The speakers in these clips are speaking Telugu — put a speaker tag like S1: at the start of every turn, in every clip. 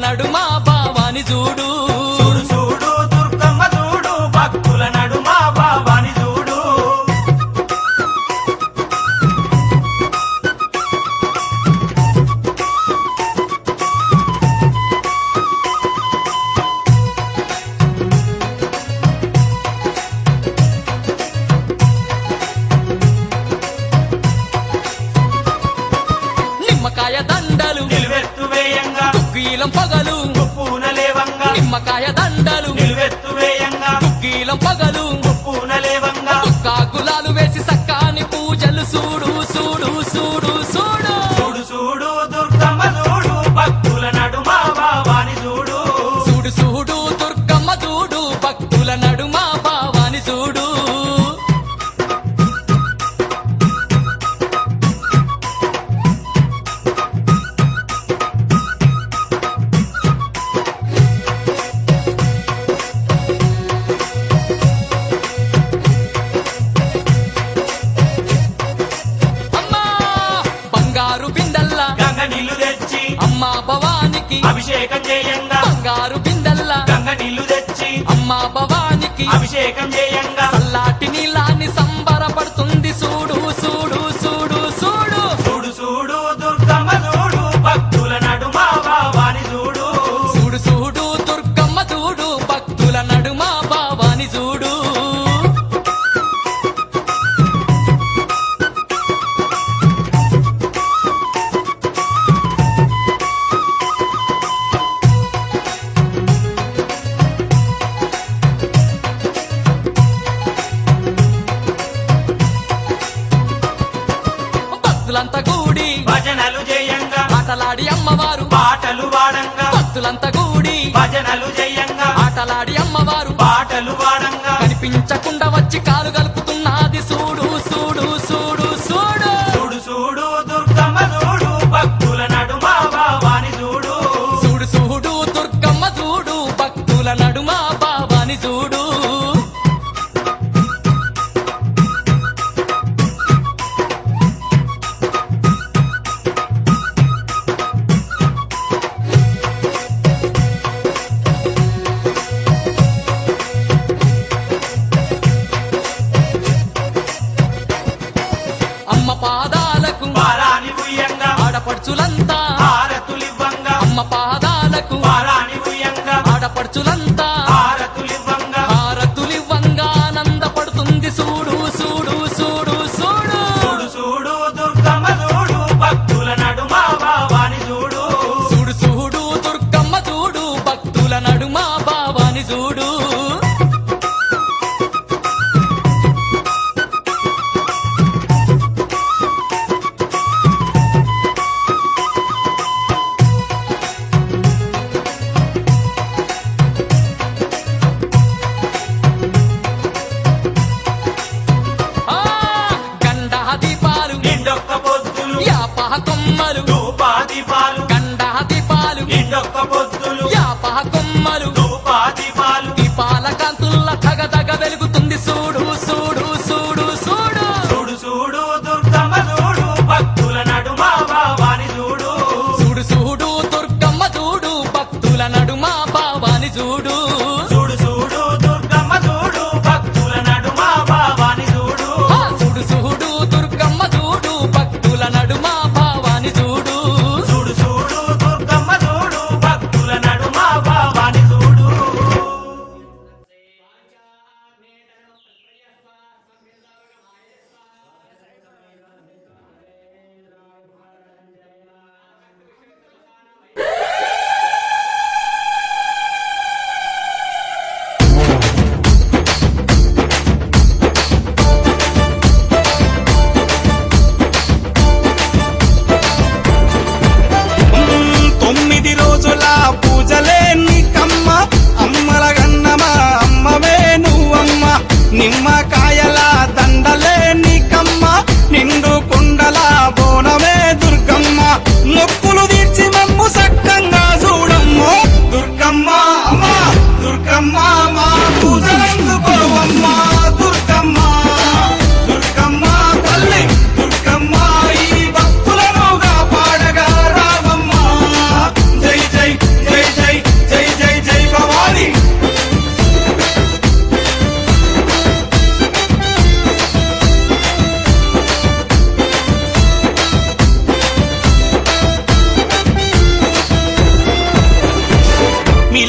S1: నడుమ భావాని చూడు
S2: చూడు చూడు దుర్గమ్మ చూడు భక్తుల నడుమ భావాని చూడు
S1: నిమ్మకాయ దండలు
S2: నిలువెత్తు వేయంగా
S1: దుగ్గీలం పగలు
S2: ఉప్పున లేవంగా
S1: నిమ్మకాయ దండలు
S2: నిలువెత్తు వేయంగా
S1: దుగ్గీలం పగలు
S2: ఉప్పున లేవంగా
S1: కాకులాలు వేసి సక్కాని పూజలు చూడు చూడు చూడు చూడు
S2: చూడు చూడు దుర్గమ్మ చూడు భక్తుల నడుమ భావాని చూడు
S1: చూడు చూడు దుర్గమ్మ చూడు భక్తుల నడుమ భావాని చూడు అమ్మా బంగారు బిందల్లా
S2: గంగ నీళ్లు తెచ్చి
S1: అమ్మా భవానికి
S2: అభిషేకం చేయంగా
S1: బంగారు బిందల్లా
S2: గంగ నీళ్లు తెచ్చి
S1: అమ్మా భవానికి
S2: అభిషేకం చేయంగా
S1: చల్లాటి నీలాన్ని సంబరపడుతుంది చూడు చూడు చూడు చూడు
S2: చూడు చూడు దుర్గమ్మ చూడు భక్తుల నడుమ భావాని చూడు
S1: చూడు చూడు దుర్గమ్మ చూడు భక్తుల నడుమ భావాని చూడు భక్తులంతా కూడి
S2: భజనలు చేయంగా
S1: ఆటలాడి అమ్మవారు
S2: పాటలు వాడంగా
S1: భక్తులంతా కూడి
S2: భజనలు చేయంగా
S1: ఆటలాడి అమ్మవారు
S2: పాటలు వాడంగా
S1: కనిపించకుండా వచ్చి కాలు కలుపుతున్నది చూడు చూడు చూడు చూడు
S2: చూడు చూడు దుర్గమ్మ చూడు భక్తుల నడుమ భావాని చూడు
S1: చూడు చూడు దుర్గమ్మ చూడు భక్తుల నడుమ భావాని చూడు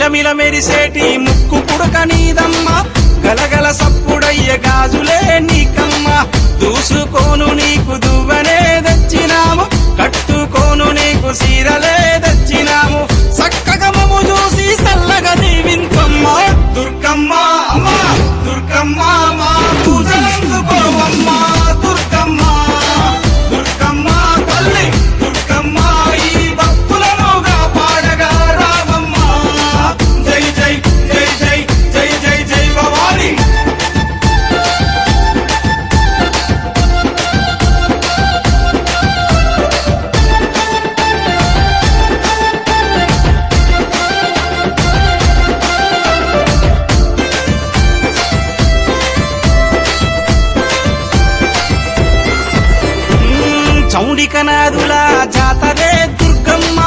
S3: మిలమిల మెరిసేటి ముక్కు పుడక నీదమ్మ గలగల సప్పుడయ్య గాజులే నీకమ్మ దూసుకోను నీకు దువ్వనే తెచ్చినాము కట్టుకోను నీకు సీరలే తెచ్చినాము చక్కగా మమ్ము చూసి చల్లగా దీవించమ్మ దుర్గమ్మ అమ్మ దుర్గమ్మ మా పూజలందుకోవమ్మ దుర్గమ్మ దుర్గమ్మ తల్లి దుర్గమ్మ ఈ భక్తులనుగా పాడగా రావమ్మ జై జై జై జై జై జై జై భవాని చౌడికనాదుల జాతరే దుర్గమ్మ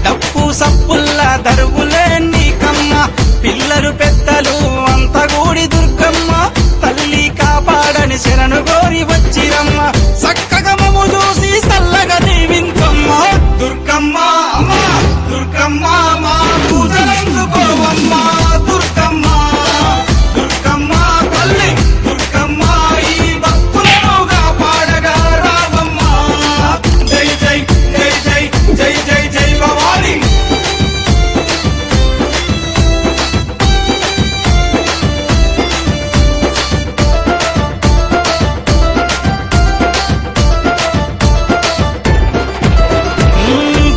S3: డప్పు సప్పుల్ల దరువులే నీకమ్మ పిల్లలు పెద్దలు అంత గూడి దుర్గమ్మ తల్లి కాపాడని శరణు గోరి వచ్చిరమ్మ చక్కగా మమ్ము చూసి చల్లగా దీవించమ్మ దుర్గమ్మ అమ్మ దుర్గమ్మ మా పూజలందుకోవమ్మ దుర్గమ్మ దుర్గమ్మ తల్లి దుర్గమ్మ ఈ భక్తులనుగా పాడగా రావమ్మ జై జై జై జై జై జై జై భవాని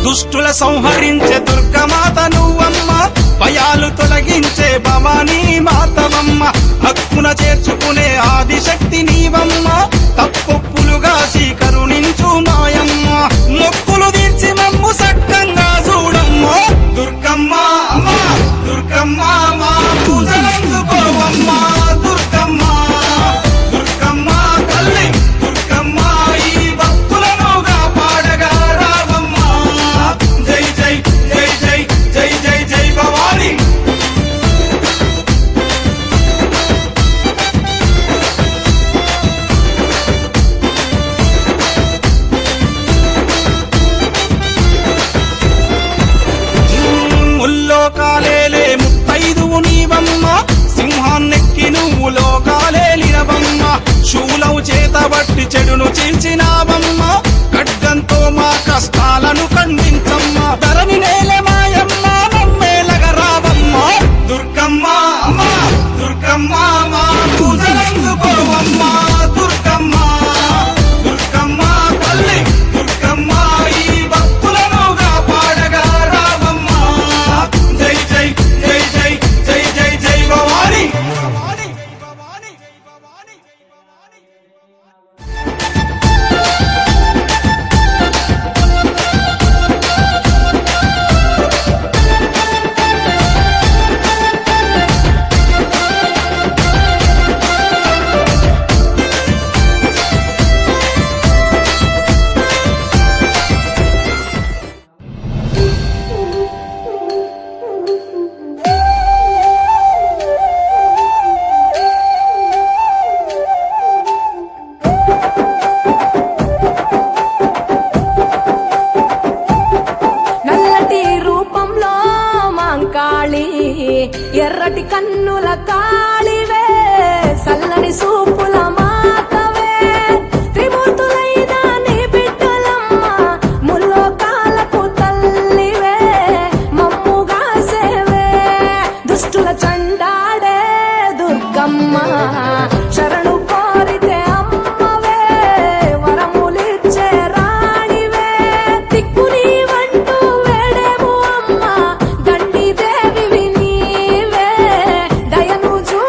S3: దుష్టుల సంహరించే దుర్గమాత నువ్వమ్మ భయాలు తొలగించే భవానీ మాతవమ్మ హక్కున చేర్చుకునే ఆదిశక్తి నీవమ్మ తప్పొప్పులుగా కరుణించు మాయమ్మ మొక్కులు తీర్చి మమ్ము సక్కంగా చూడమ్మ దుర్గమ్మ అమ్మ దుర్గమ్మ మా పూజలందుకోవమ్మ దుర్గమ్మ దుర్గమ్మ తల్లి దుర్గమ్మ ఈ భక్తులనుగా పాడగా రావమ్మ జై జై జై జై జై జై జై భవాని ముల్లోకాలేలే ముత్తైదువు నీవమ్మ సింహాన్నెక్కి నువ్వు లోకాలేలినవమ్మ శూలవు చేతబట్టి చెడును చీల్చినావమ్మ ఖడ్గంతో మా కష్టాలను ఖండించమ్మ ధరణి నేల మాయమ్మ నమ్మేలగ రావమ్మ దుర్గమ్మ అమ్మ దుర్గమ్మ మా పూజలందుకోవమ్మ దుర్గమ్మ దుర్గమ్మ తల్లి దుర్గమ్మ ఈ భక్తులనుగా పాడగా రావమ్మ జై జై జై జై జై జై జై భవాని భవాని భవాని భవాని
S4: నల్లటి రూపంలో మాంకాళి ఎర్రటి కన్నుల కాళివే సల్లని సూపుల మాతవే త్రిమూర్తులైన నీ బిడ్డలమ్మ ముల్లోకాలకు తల్లివే మమ్ముగా సేవే దుష్టుల చండాడే దుర్గమ్మ శరణు కోరితే అమ్మవే వరములిచ్చే రాణివే దిక్కు నీవంటూ వేడేము అమ్మ దండి దేవివి నీవే దయను చూ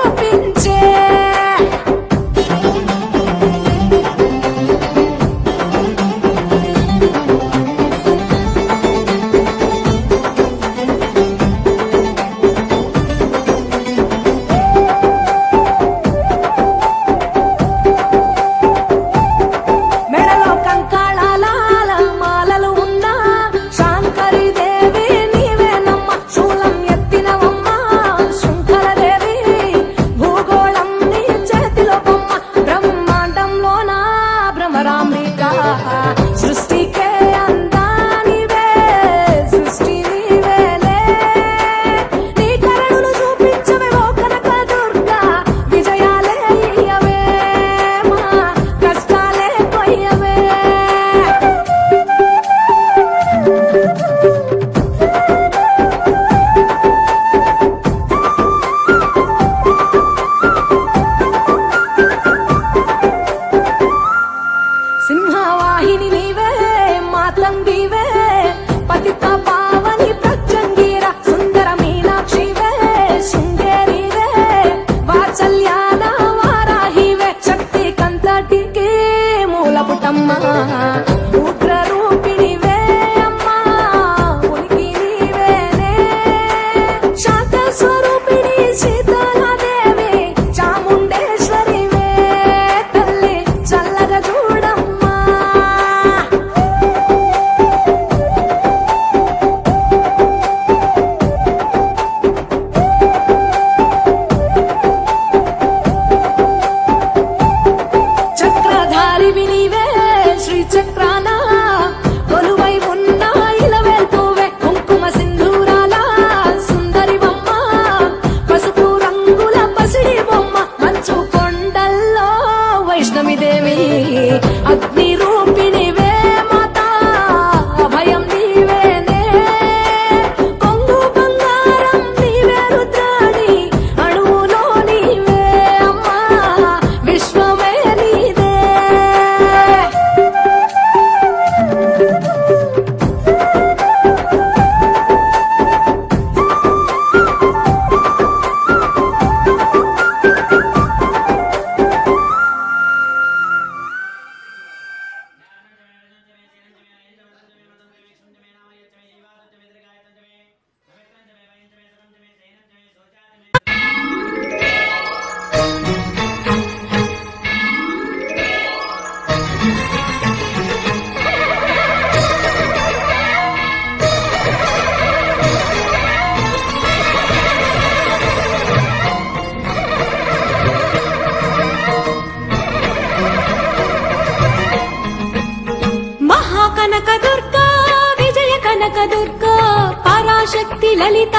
S4: పరాశక్తి లలిత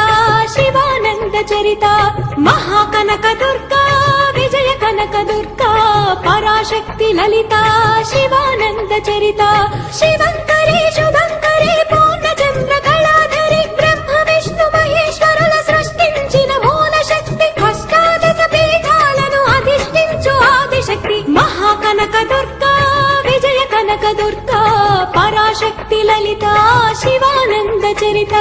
S4: శివానంద చరిత మహాకనక దుర్గా విజయ కనక దుర్గా పరాశక్తి లలిత శివానంద చరిత శివంకరి శుభంకరి పూర్ణచంద్ర కళాధరి బ్రహ్మ విష్ణు మహేశ్వరుల సృష్టించిన మూల శక్తి అష్టాదశ పీఠాలను అధిష్ఠించు ఆదిశక్తి మహాకనక దుర్గా విజయ కనక దుర్గా పరాశక్తి లలిత శివానంద చరిత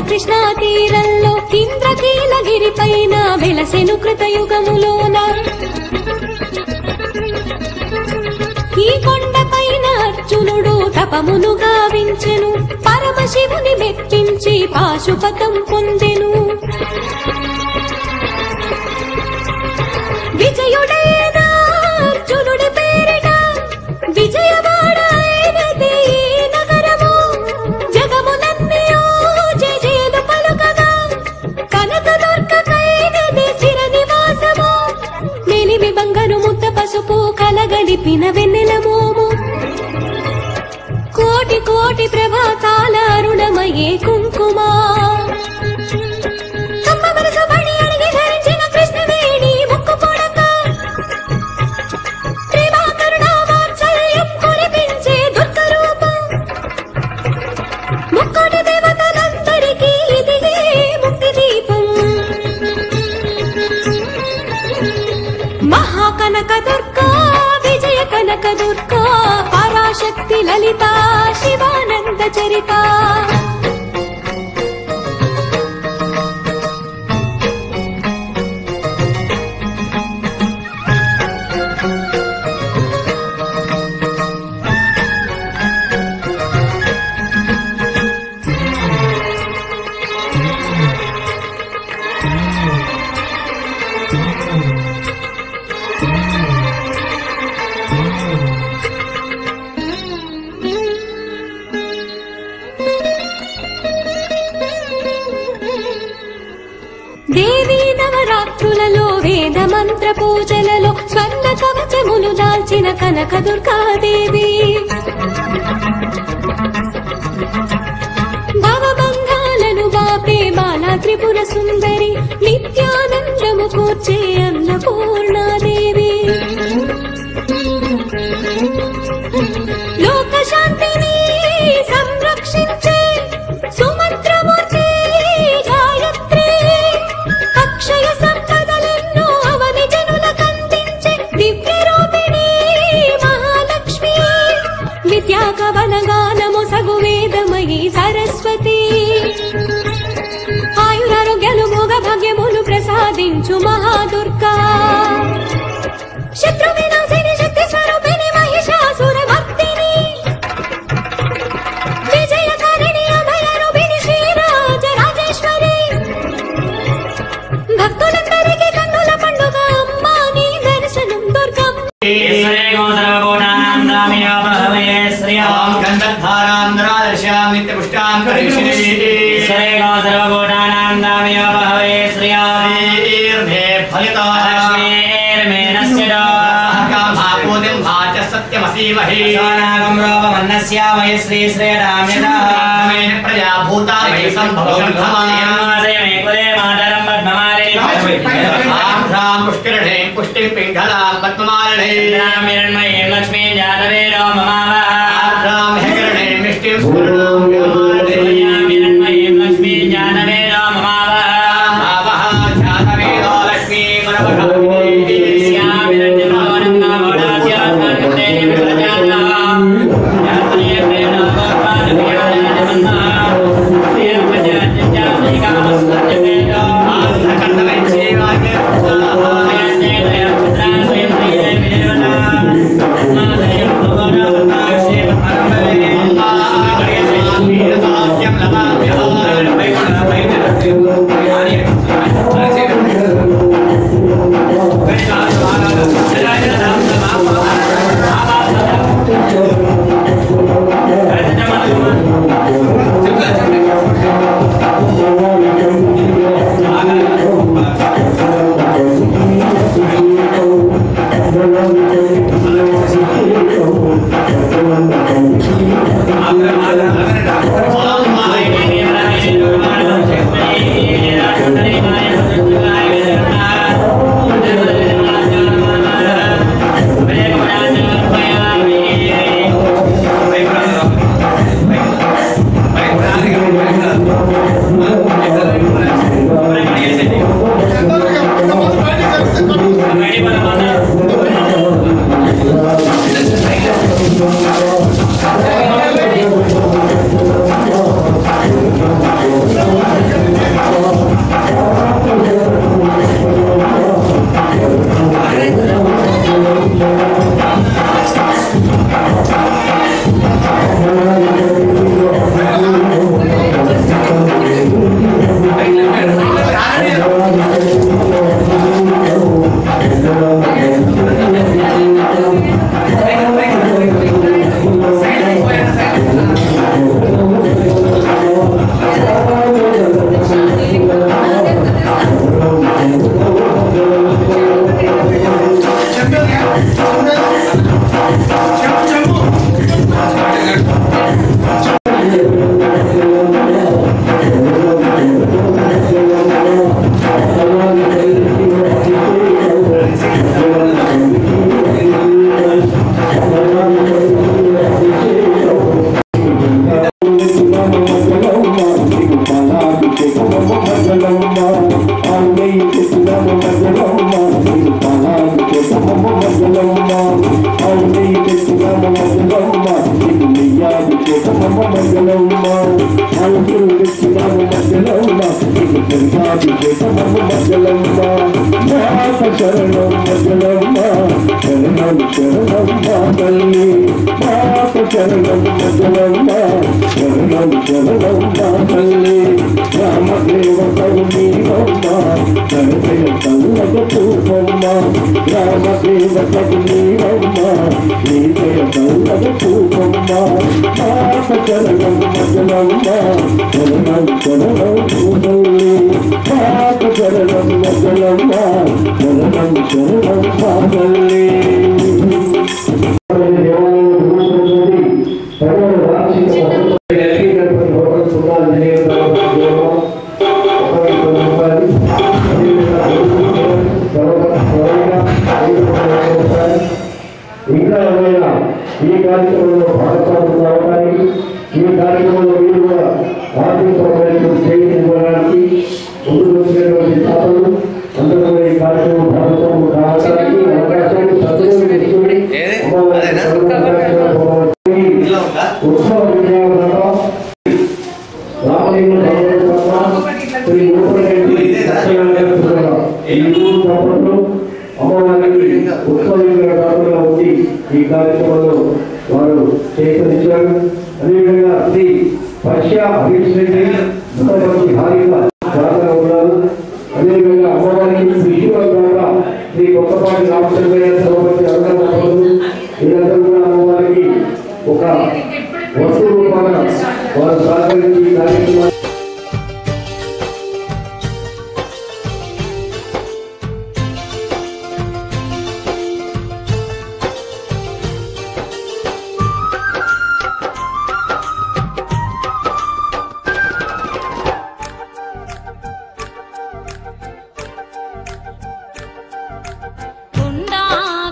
S4: కృష్ణా తీరంలో ఇంద్రకీలగిరి పైన వెలసెను కృతయుగములోన ఈ కొండ పైన అర్జునుడు తపమును గావించెను పరమశివుని మెప్పించి పాశుపతం పొందెను విజయుడైన అర్జునుడి పేరిట విజయవాడ అయినది నగరము జగములన్నీ జయజయలు పలుకగా కనకదుర్గకైనది చిర నివాసము మేలిమి బంగారు ముద్ద పసుపు కలగలిపిన వెన్నెల మోము కోటి కోటి ప్రభాతాల అరుణమయే కుంకుమా కనక దుర్గా విజయ కనక దుర్గా పరాశక్తి లలిత శివానంద చరిత దేవీ నవరాత్రులలో వేద మంత్ర పూజలలో స్వర్ణ కవచములు దాల్చిన కనక దుర్గాదేవి భవబంధాలను బాపే బాలా త్రిపుర సుందరి నిత్యానందము కూర్చే అన్నపూర్ణాదేవి లోక శాంతిని సంరక్షించే సుమంత్రమూర్తి గాయత్రి అక్షయ సంపదలెన్నో అవని జనులకందించే దివ్య రూపిణి మహాలక్ష్మి విద్యా కవన గానము సగు వేదమయీ సరస్వతి ఆయురారోగ్యాలు మోగ భాగ్యములు ప్రసాదించు మహాదుర్గా శత్రు వినాశిని శక్తి స్వరూపిణి మహిషాసుర భక్తిని విజయకారిణి అభయ రూపిణి శ్రీరాజ రాజేశ్వరి భక్తులందరికీ కన్నుల పండుగ అమ్మా నీ దర్శనం దుర్గం
S5: श्री श्री राम प्रजा भूता पुष्करणे पुष्टि पिंगला पद्ममालने लक्ष्मी जातवे रामणे मिष्टि लक्ष्मी जानवे जातवे लक्ष्मी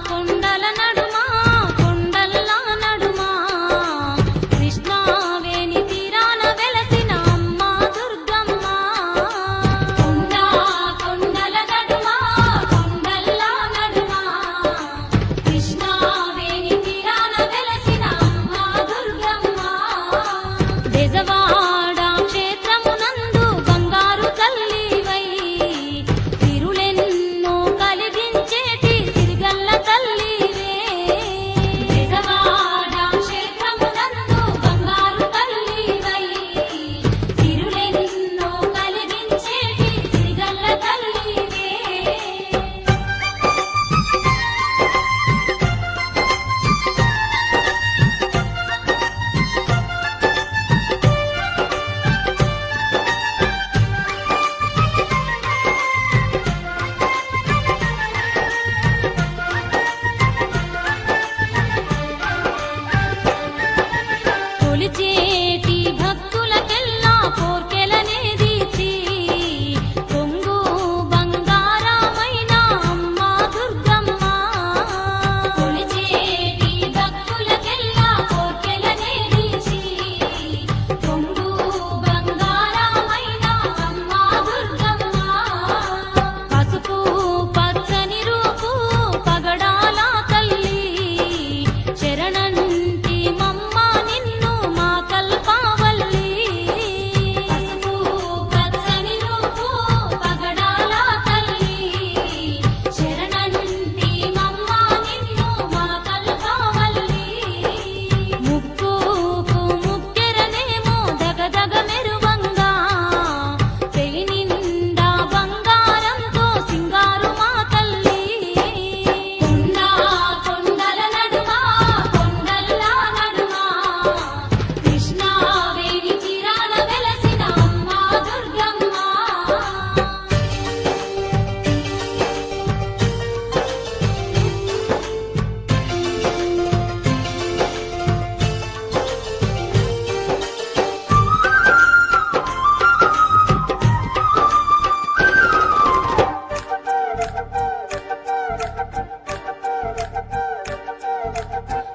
S4: కొండల నడుమ కొండ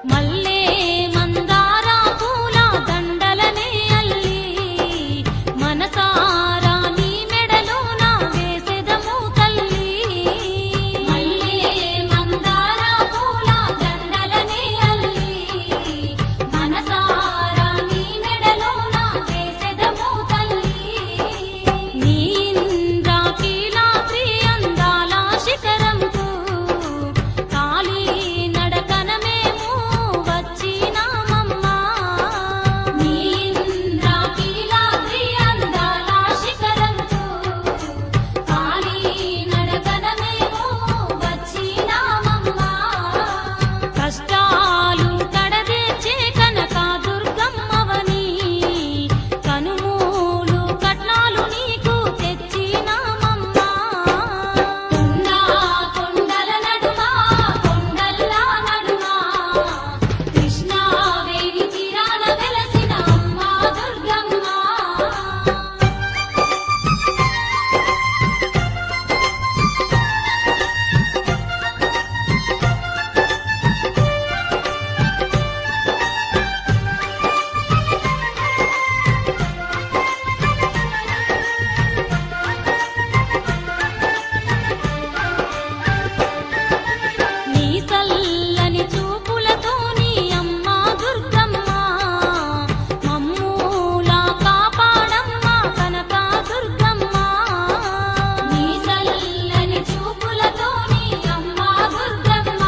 S4: మల్లె మందార పూల దండలనే అల్లి మనసారా నీ మెడలోన వేసెదము తల్లి. మల్లె మందార పూల దండలనే అల్లి మనసారా నీ మెడలోన వేసెదము తల్లి. నీ ఇంద్రాకీలాద్రి అందాల శిఖరంకు కాలి నడకన మేము వచ్చినామమ్మా. నీ ఇంద్రాకీలాద్రి అందాల శిఖరంకు కాలి నడకన మేము వచ్చినామమ్మా. కష్టాలు కడదేర్చే కనక దుర్గమ్మవని కనుమూలు కట్నాలు నీకు తెచ్చినామమ్మా. కొండల నడుమ కొండల్లా నడుమ కృష్ణావేణి తీరాన వెలసిన అమ్మా దుర్గమ్మ. నీ చల్లని చూపులతో నీ అమ్మా దుర్గమ్మ మమ్మూలా కాపాడమ్మా కనక దుర్గమ్మ. నీ చల్లని చూపులతో నీ అమ్మా దుర్గమ్మ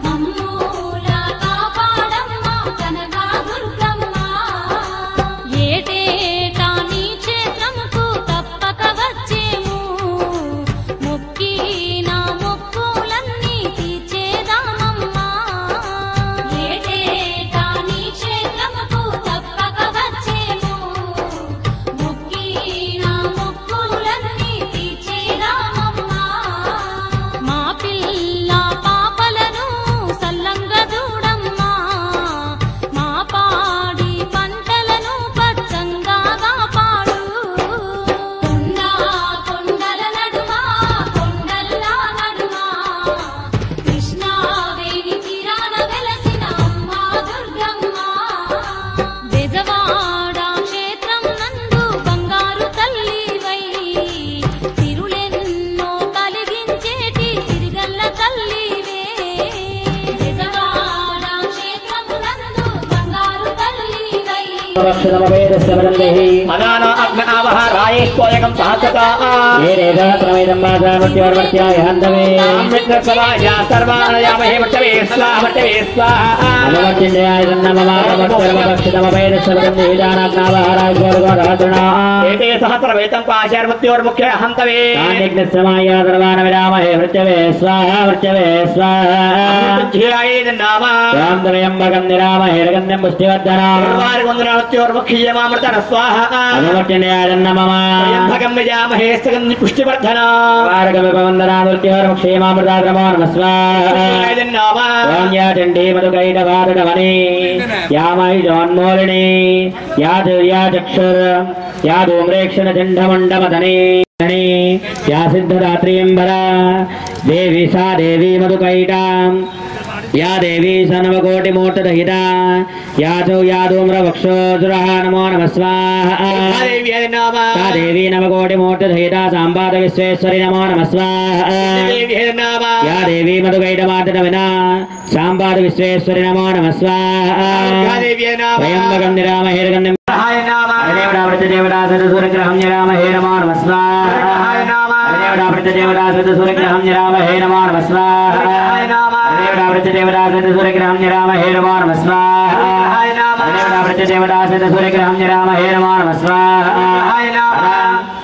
S4: మమ్మూలా కాపాడమ్మా కనక దుర్గమ్మ. ఏటేటా నీ క్షేత్రముకు తప్పక వచ్చేము మొక్కిన మొక్కులన్నీ తీర్చేదామమ్మా. ఏటేటా నీ క్షేత్రముకు తప్పక వచ్చేము మొక్కిన మొక్కులన్నీ తీర్చేదామమ్మా. మా పిల్ల పాపలను సల్లంగా చూడమ్మా మా పాడి పంటలను పచ్చంగా కాపాడు. కొండల నడుమ కొండల్లా నడుమ కృష్ణావేణి తీరాన వెలసిన అమ్మా దుర్గమ్మ. బెజవాడ క్షేత్రం నందు బంగారు తల్లివై తిరులెన్నో కలిగించేటి తిరిగల్ల తల్లివే. బెజవాడ క్షేత్రం నందు బంగారు తల్లివై
S5: అనానా అగ్న ఆవహ రాయేశ్వయకం సహస్రకా సర్వాణయామహే వర్తవే స్వాహ వర్తవే స్వాహ. ఏతే సహస్రవేతం పాశార్మత్యోర్ముఖ్య హంతవే పుష్టివర్ధన యామోలిని యాచక్షుర్ యాదూమ్రేక్షణ చండమండమదనే या सिद्धदात्रीम्बरा देवी सा देवी मधुकैटा या देवी सनवकोटिमूर्तदहिता या चौ यादूम्रवक्षोजुरः नमो नमः स्वाहा सा देवी नवकोटिमूर्तदहिता साम्बाद विश्वेश्वरी नमो नमः स्वाहा या देवी मधुकैटमार्तनविना साम्बाद विश्वेश्वरी नमो नमः स्वाहा त्र्यम्बकं निरामहेर्गन्धं देवता सूर्यग्रहं निरामहे नमो नमः स्वाहा देवता सूर्यग्रहं निरामहे नमो नमः स्वाहा देवता सूर्यग्रहं निरामहे नमो नमः स्वाहा देवता सूर्यग्रहं निरामहे नमो नमः स्वाहा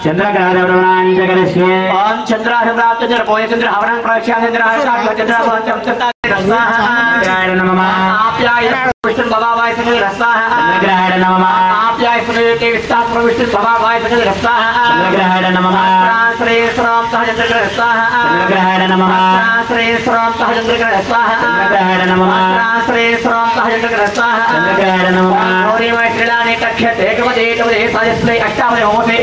S5: चंद्रग्रहण जगदस्ये ओम चंद्राहृदात्मजर्पोय चंद्रहवनं प्रक्षाचंद्रहवनं नमः आप्याय विष्णु भवाय संगे रस्वाहा चंद्रग्रहण नमः आप्याय के विस्तार विष्णु भवाय संगे रस्वाहा चंद्रग्रहण नमः श्री श्राम सहचंद्र रस्वाहा चंद्रग्रहण नमः श्री श्राम सहचंद्र रस्वाहा चंद्रग्रहण नमः श्री श्राम सहचंद्र रस्वाहा चंद्रग्रहण नमः गौरी मैत्रिलाने कक्षते एकवदे एकवदे साजस्ले अष्टावदे होमे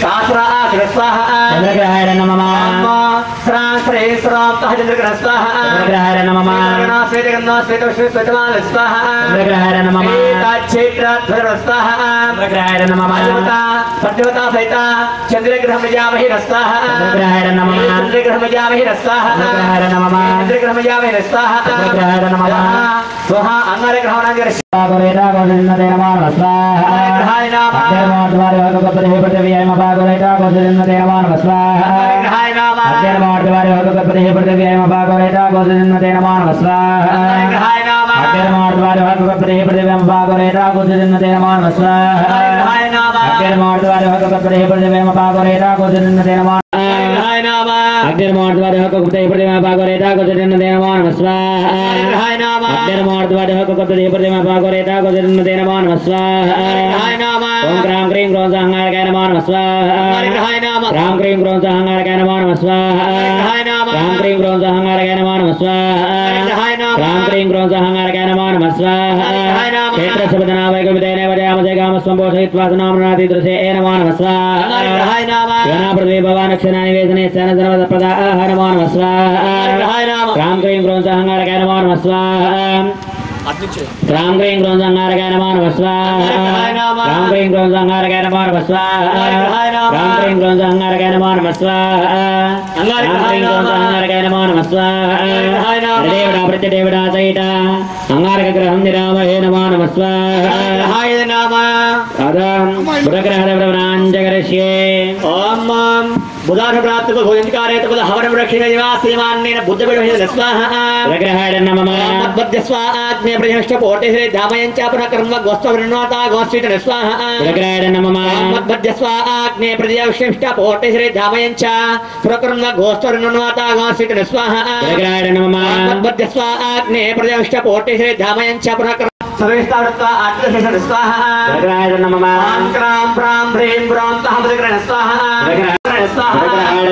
S5: शास्त्रा रस्वाहा चंद्रग्रहण नमः श्री श्राम చంద్రగ్రహ స్వాహ చంద్రగ్రహాయ నమః శ్వేతగంధ శ్వేతమాల స్వాహ చంద్రగ్రహాయ నమః క్షేత్ర స్వాహ చంద్రగ్రహాయ నమః సత్యవత సహిత చంద్రగ్రహ మజామహి స్వాహ చంద్రగ్రహాయ నమః చంద్రగ్రహ మజామహి స్వాహ చంద్రగ్రహాయ నమః చంద్రగ్రహ మజామహి స్వాహ చంద్రగ్రహాయ నమః స్వాహ అంగారగ్రహణాంగర పాగోరేతా గోదిన్నదే నమః స్వాహ చంద్రగ్రహాయ నమః అగ్నిర్మార్ద్వారి హోగపతి పృథివ్యాయ పాగోరేతా గోదిన్నదే నమః స్వాహ చంద్రగ్రహాయ నమః అగ్నిర్మార్ద్వారి హోగపతి పృథివ్యాయ పాగోరేతా గోదిన్నదే నమః స్వాహ చంద్రగ్రహాయ నమః అగ్నిర్మార్ద్వారి హోగపతి పృథివ్యాయ పాగోరేతా గోదిన్నదే నమః స్వాహ చంద్రగ్రహాయ నమః అగ్నిర్మార్ద్వారి హోగపతి పృథివ్యాయ పాగోరేతా గోదిన్నదే నమః చంద్రగ్రహాయ నమః అగ్నిర్మార్ద్వారి హోగపతి పృథివ్యాయ పాగోరేతా గోదిన్నదే నమః స్వాహ చంద్రగ్రహాయ నమః అగ్నిర్మార్ద్వారి హోగపతి పృథివ్యాయ పాగోరేతా గోదిన్నదే నమః స్వాహ చంద్రగ్రహాయ నమః ఓం క్రాం క్రీం క్రోం సంహారకాయ నమః స్వాహ చంద్రగ్రహాయ నమః రాం క్రీం క్రోం సంహారకాయ నమః స్వాహ చంద్రగ్రహాయ నమః రాం క్రీం క్రోం సంహారకాయ నమః స్వాహ చంద్రగ్రహాయ నమః రాం క్రీం క్రోం సంహారకాయ నమః స్వాహ చంద్రగ్రహాయ నమః క్షేత్ర శబ్దనా వైకవితేన వజామజే కామస్వం పోషయిత్వా సునామనాతి దృశే నమః స్వాహ చంద్రగ్రహాయ నమః యోనా పృథివీ భవానక్షనా నివేశనే స్థాన జనవద ప్రదాః నమః స్వాహ చంద్రగ్రహాయ నమః రాం క్రీం క్రోం సంహారకాయ నమః స్వాహ రాం క్రీం క్రోం సంహారకాయ నమః స్వాహ రాం క్రీం క్రోం సంహారకాయ నమః స్వాహ రాం క్రీం క్రోం సంహారకాయ నమః స్వాహ రాం క్రీం క్రోం సంహారకాయ నమః స్వాహ దేవడా ప్రత్యదేవడా సహిత అంగారక గ్రహం నిరామహే నమః స్వాహ హాయ నమః అదం బుధగ్రహ దేవనాంజగరష్యే ఓం బుధాన ప్రాప్తికు భోజనకారే తపద హవన వృక్షిణ నివాసీమాన్నేన బుద్ధబిడహే స్వాహ బుధగ్రహాయ నమః మద్య స్వాహాగ్నే ప్రజష్ట పోటే శ్రీ ధామయంచ పునఃకర్మ గోస్తవృణోతా గోస్వీత స్వాహ బుధగ్రహాయ నమః మద్య స్వాహాగ్నే ప్రజష్ట పోటే శ్రీ ధామయంచ పునఃకర్మ గోస్తవృణోతా గోస్వీత స్వాహ బుధగ్రహాయ నమః మద్య స్వాహాగ్నే ప్రజష్ట పోటే శ్రీ ధామయంచ పునఃకర్మ సర్వేస్తావృత్వ ఆత్మశేష స్వాహ బుధగ్రహాయ నమః ఓం క్రాం ప్రాం హ్రీం గ్రౌం తహ బుధగ్రహ స్వాహ బుధగ్రహాయ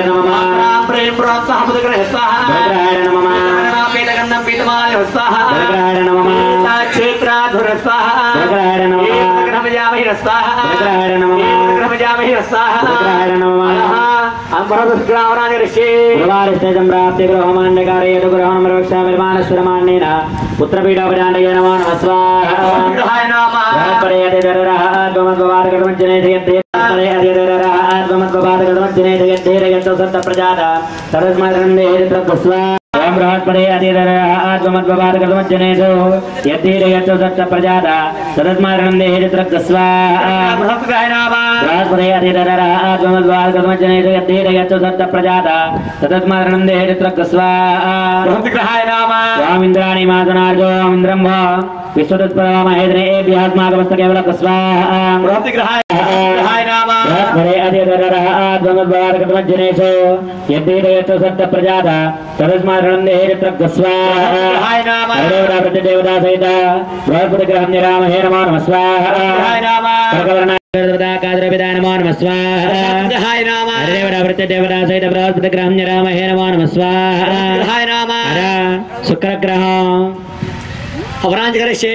S5: నమః ప్రాం హ్రీం గ్రౌం తహ బుధగ్రహ స్వాహ బుధగ్రహాయ నమః పీతగంధం పీతమాల స్వాహ బుధగ్రహాయ నమః క్షేత్రాధుర స్వాహ బుధగ్రహాయ నమః గ్రహమజామహి స్వాహ బుధగ్రహాయ నమః గ్రహమజామహి స్వాహ బుధగ్రహాయ నమః అంబరదుష్గ్రావరాజ ఋషి గురువారిష్టం ప్రాప్తి గృహమాండకారే గృహమరక్షా నిర్మాణశ్వరమాన్నేన పుత్రపీఠోపజాండయ నమః స్వాహ బుధగ్రహాయ నమః పరేయతే దరరః గమద్వాదకర్మజ్జనే జయతే పరే అర్యదరరః గమద్వాదకర్మజ్జనే జయతే రయతో సత్త ప్రజాత తరస్మరణే తస్వాహ ఓం బృహస్పతే అతిదరః గమద్వాదకర్మజ్జనేషు యతిరయతో సత్త ప్రజాత తరస్మరణే తస్వాహ బృహస్పతే నమః బృహస్పతే అతిదరరః గమద్వాదకర్మజ్జనేషు యతిరయతో సత్త ప్రజాత తరస్మరణే తస్వాహ బృహస్పతే నమః స్వామింద్రాణి మాసనార్జో ఇంద్రం భో విశ్వతత్పరమహేద్రే ఏభ్యాస్మాకమస్తకేవల స్వాహ బృహస్పతే నమః బృహస్పతే అతిదరరః గమద్వాదకర్మజ్జనేషు యతిరయతో సత్త ప్రజాత తరస్మరణే స్వాహ దేవతా ప్రత్యదేవతా సహిత బృహస్పతి గ్రహం నిరామహే నమః స్వాహ నమో స్వాహ దేవతా ప్రత్యదేవతా సహిత బృహస్పతి గ్రహం నిరామహే నమో స్వాహ శుక్రగ్రహం అవరాంజగరశే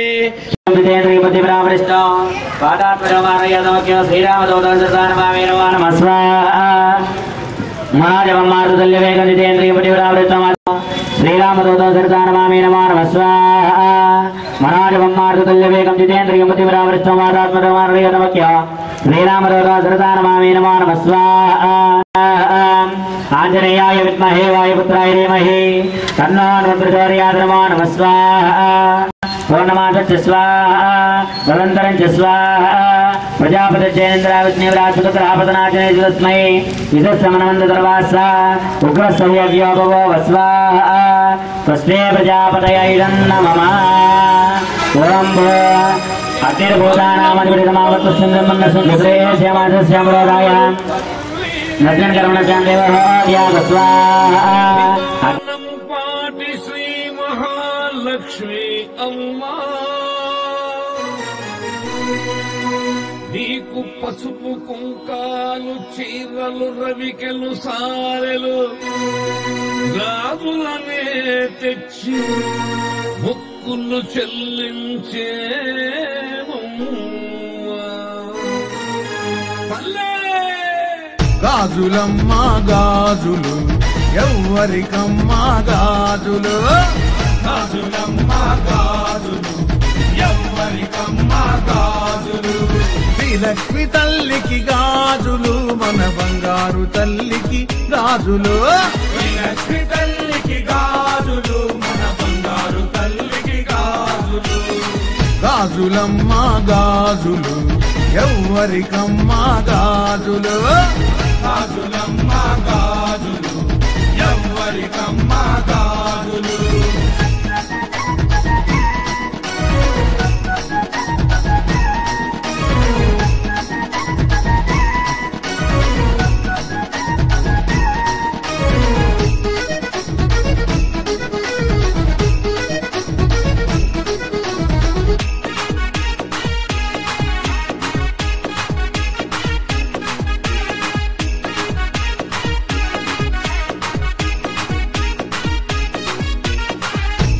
S5: శ్రీరామదోదానమామే నమః స్వాహ శ్రీరామదూతమామే నమః స్వాహ మనాజవమ్మార్తుల్యవేగం జితేంద్రియమతివరావృష్టమారాత్మరమారయ శ్రీరామదూతమామే నమః స్వాహ ఆంజనేయాయ విద్మహే వాయుపుత్రాయ ధీమహి తన్నో హనుమత్ నమః స్వాహ పూర్ణమాస స్వాహ నిరంతరం స్వాహ ప్రజాపతి జయేంద్ర విష్ణురాజపుత్రాపదనాచనే తస్మై విశస్సమనమందర్వాస ఉగ్రసవ్యవ్యోభవో స్వాహ తస్మే ప్రజాపతయైదం నమః ఓం భో అగ్నిర్భూతానామధిపతిసమావత్తస్యంద్రమన్నసుంద్రే నద్యం కర్మణస్యాం దేవః స్వాహ
S6: పాటి శ్రీ మహాలక్ష్మి అమ్మా నీకు పసుపు కుంకాలు చీరలు రవికెలు సారెలు గాజులనే తెచ్చి మొక్కులు చెల్లించే
S7: గాజులమ్మ గాజులు
S3: ఎవ్వరికమ్మ గాజులు
S2: గాజులమ్మ గాజులు ఎవ్వరికమ్మ గాజులు
S3: శ్రీలక్ష్మి తల్లికి గాజులు మన బంగారు తల్లికి గాజులు
S2: లక్ష్మి తల్లికి గాజులు మన బంగారు తల్లికి గాజులు
S3: గాజులమ్మ గాజులు ఎవ్వరికమ్మ గాజులు
S2: గాజులమ్మ గాజులు ఎవ్వరికమ్మ గాజులు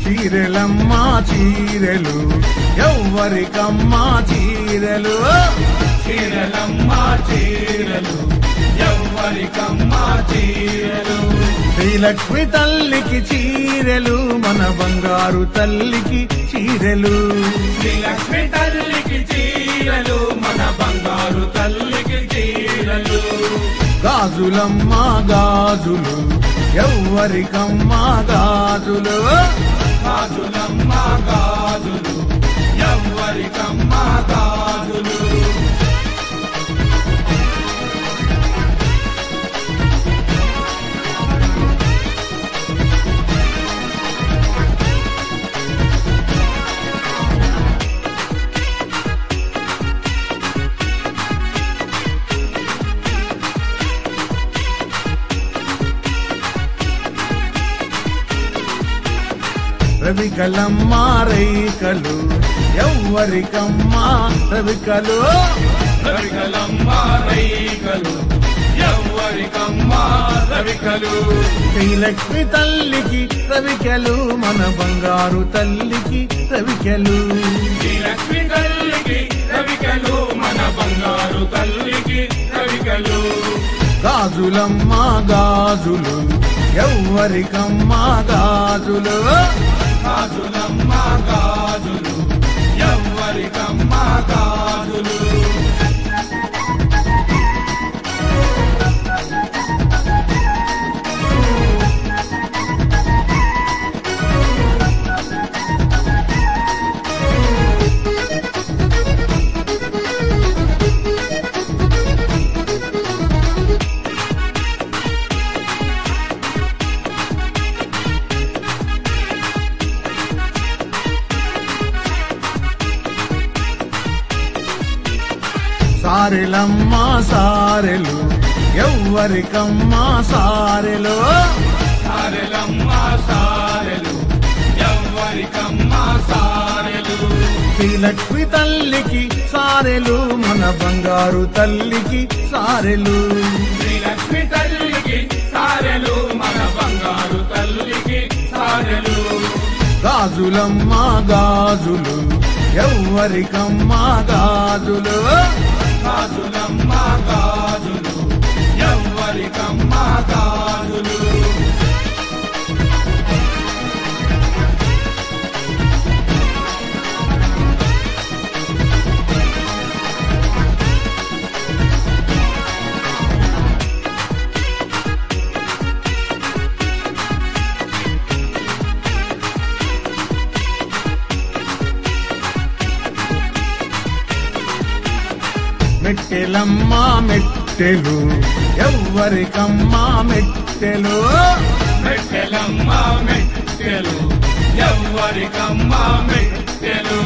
S3: చీరెలమ్మ చీరెలు ఎవ్వరికమ్మ చీరెలు
S2: చీరలమ్మ చీరలు ఎవ్వరికమ్మ చీరలు
S3: శ్రీలక్ష్మి తల్లికి చీరెలు మన బంగారు తల్లికి చీరెలు
S2: లక్ష్మి తల్లికి చీరలు మన బంగారు తల్లికి చీరలు
S3: గాజులమ్మ గాజులు ఎవ్వరికమ్మ గాజులు
S2: గాజులమ్మ గాజులు ఎవ్వరికమ్మ గాజులు
S3: రవికలమ్మ రైకలు ఎవ్వరికమ్మ రవికలు
S2: రవికలమ్మ రైకలు ఎవ్వరికమ్మ రవికలు
S3: శ్రీలక్ష్మి తల్లికి రవికలు మన బంగారు తల్లికి రవికలు
S2: లక్ష్మి తల్లికి రవికలు మన బంగారు తల్లికి రవికలు
S3: గాజులమ్మ గాజులు ఎవ్వరికమ్మ గాజులు
S2: గాజులమ్మ గాజులు ఎవ్వరికమ్మ గాజులు
S3: సారెలమ్మ సారెలు ఎవ్వరికమ్మ సారెలు
S2: సారెలమ్మ సారెలు ఎవ్వరికమ్మ సారెలు
S3: శ్రీలక్ష్మి తల్లికి సారెలు మన బంగారు తల్లికి సారెలు
S2: లక్ష్మి తల్లికి సారెలు మన బంగారు తల్లికి సారెలు
S3: గాజులమ్మ గాజులు ఎవ్వరికమ్మ గాజులు
S2: గాజులమ్మ గాజులు ఎవ్వరికమ్మ గాజులు
S3: మెట్టెలమ్మ మెట్టెలు ఎవ్వరికమ్మ మెట్టెలు
S2: మెట్టెలమ్మ మెట్టెలు ఎవ్వరికమ్మ మెట్టెలు